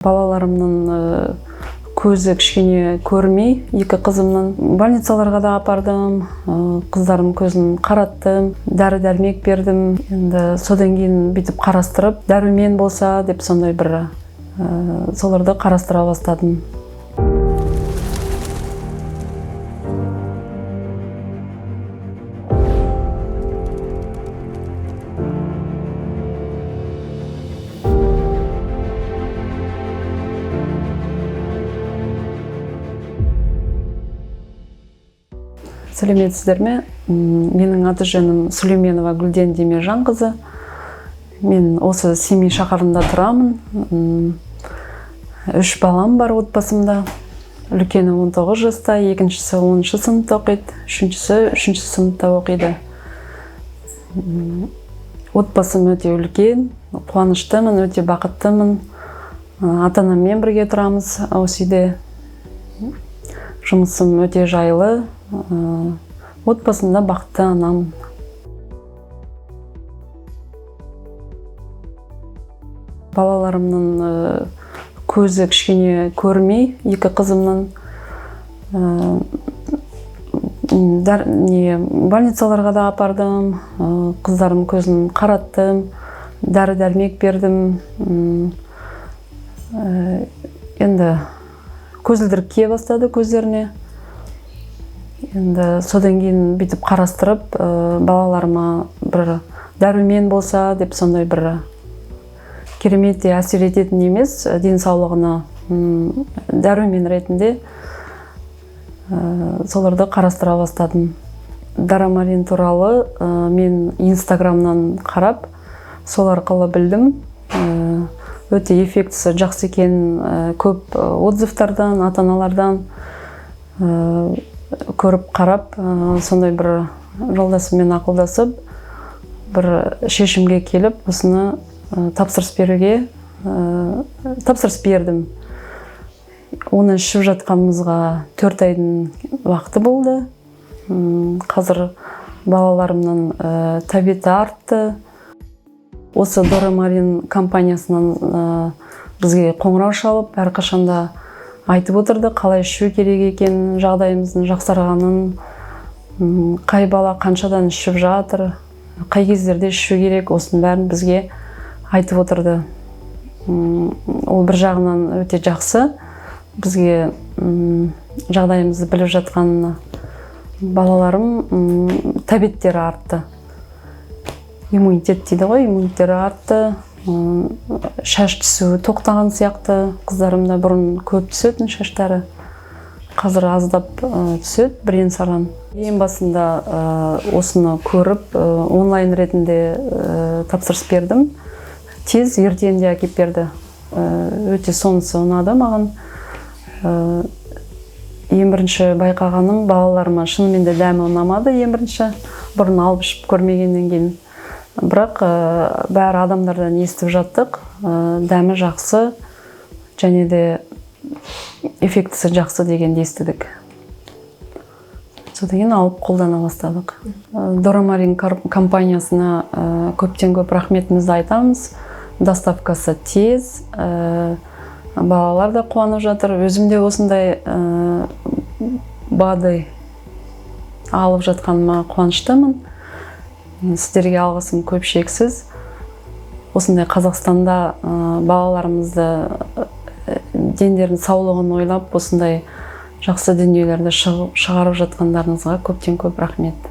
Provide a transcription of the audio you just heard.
Балаларымның көзі кішкене көрмей, екі қызымның больницаларға да апардым, қыздарым көзін қараттым, дәрі-дәрмек бердім. Енді содан кейін бүйтіп қарастырып, дәрумен болса деп сондай бір соларды қарастыра бастадым. Сәлеметсіздер ме? Менің аты жөнім Сүлейменова Гүлден Демиржанқызы. Мен осы Семей шаһарында тұрамын. 3 балам бар отбасымда. Үлкені 19 жаста, екіншісі 10-шы сыныпта оқиды, үшіншісі 3-ші сыныпта оқиды. Отбасым өте үлкен, қуаныштымын, өте бақыттымын. Ата-анаммен бірге тұрамыз осы үйде. Жұмысым өте жайлы. Отбасымда бақытты анам. Балаларымның көзі кішкене көрмей, екі қызымның больницаларға да апардым, қыздарым көзін қараттым, дәрі-дәрмек бердім. Енді көзілдірік кие бастады көздеріне. Енді содан кейін бүйтіп қарастырып, балаларыма бір дәрумен болса деп сондай бір керемет әсер ететін емес, денсаулығына дәрумен ретінде соларды қарастыра бастадым. Дарамарин туралы мен Инстаграмнан қарап, сол арқылы білдім. Өте эффектісі жақсы екен, көп отзывтардан, ата-аналардан көріп қарап, сондай бір жолдасыммен ақылдасып, бір шешімге келіп, осыны тапсырыс бердім. Оны ішіп жатқанымызға 4 айдың уақыты болды. Қазір балаларымның тәбеті артты. Осы Дарамарин компаниясынан бізге қоңырау шалып, әрқашанда айтып отырды, қалай ішу керек екен, жағдайымыздың жақсарғанын, қай бала қаншадан ішіп жатыр, қай кездерде ішу керек, осының бәрін бізге айтып отырды. Ол бір жағынан өте жақсы, бізге жағдайымызды біліп жатқанына. Балаларым тәбеттері артты. Иммунитет дейді ғой, иммунитеттері артты. Шаш түсуі тоқтаған сияқты. Қыздарымда бұрын көп түсетін шаштары. Қазір аздап түседі, бірен-саран. Ең басында осыны көріп, онлайн ретінде тапсырыс бердім. Тез ертеңінде әкеп берді. Өте сонысы ұнады маған. Ең бірінші байқағаным, балаларыма шынымен де дәмі ұнамады ең бірінші. Бұрын алып ішіп көрмегеннен кейін. Бірақ бәрі адамдардан естіп жаттық, дәмі жақсы, және де эффектісі жақсы дегенді естідік. Содан кейін алып қолдана бастадық. Дарамарин компаниясына көптен көп рахметімізді айтамыз. Доставкасы тез, балалар да қуанып жатыр. Өзім де осындай БАДы алып жатқаныма қуаныштымын. Сіздерге алғысым көп шексіз. Осындай Қазақстанда балаларымызды дендердің саулығын ойлап, осындай жақсы дүниелерді шығарып жатқандарыңызға көптен көп рахмет.